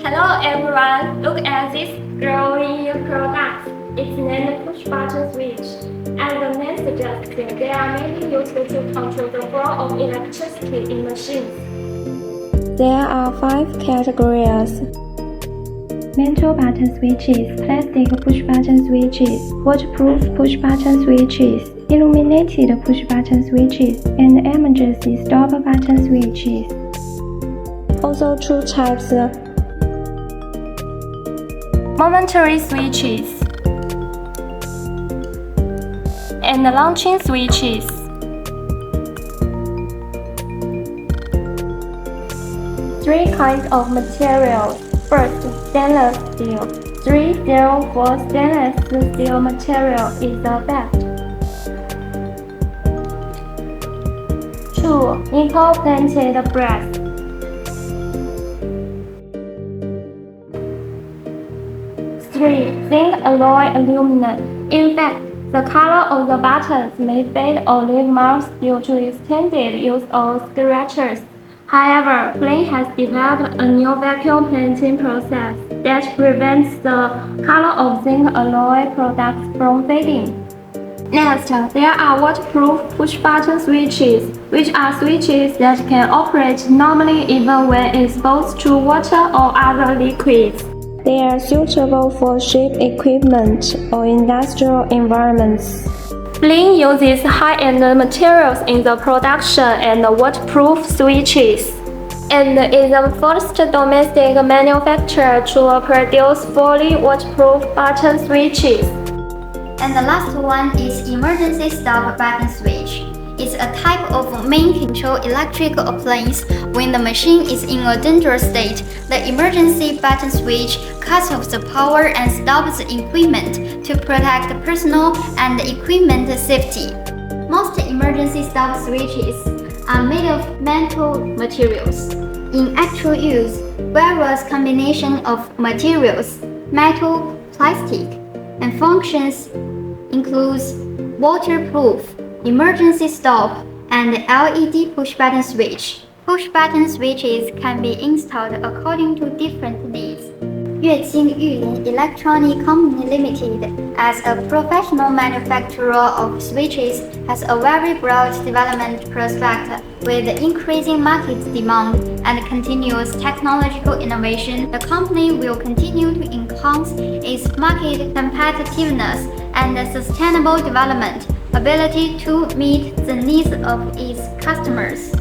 Hello everyone, look at this growing product. It's named push button switch. As the name suggests, they are mainly used to control the flow of electricity in machines. There are 5 categories: metal button switches, plastic push button switches, waterproof push button switches, illuminated push button switches, and emergency stop button switches. Also 2 types: Momentary switches and launching switches. Three kinds of materials. First, stainless steel. 304 stainless steel material is the best. 2. Nickel plated brass. 3. Zinc alloy aluminum. In fact, the color of the buttons may fade or leave marks due to extended use of scratches. However, FILN has developed a new vacuum painting process that prevents the color of zinc alloy products from fading. Next, there are waterproof push-button switches, which are switches that can operate normally even when exposed to water or other liquids. They are suitable for ship equipment or industrial environments. FILN uses high-end materials in the production and waterproof switches, and is the first domestic manufacturer to produce fully waterproof button switches. And the last one is emergency stop button switch. It's a type of main control electrical appliance. When the machine is in a dangerous state, the emergency button switch cuts off the power and stops the equipment to protect personal and equipment safety. Most emergency stop switches are made of metal materials. In actual use, various combinations of materials, metal, plastic, and functions includes waterproof, emergency stop, and LED push-button switch. Push-button switches can be installed according to different needs. FILN Electronic Company Limited, as a professional manufacturer of switches, has a very broad development prospect. With increasing market demand and continuous technological innovation, the company will continue to enhance its market competitiveness and sustainable development ability to meet the needs of its customers.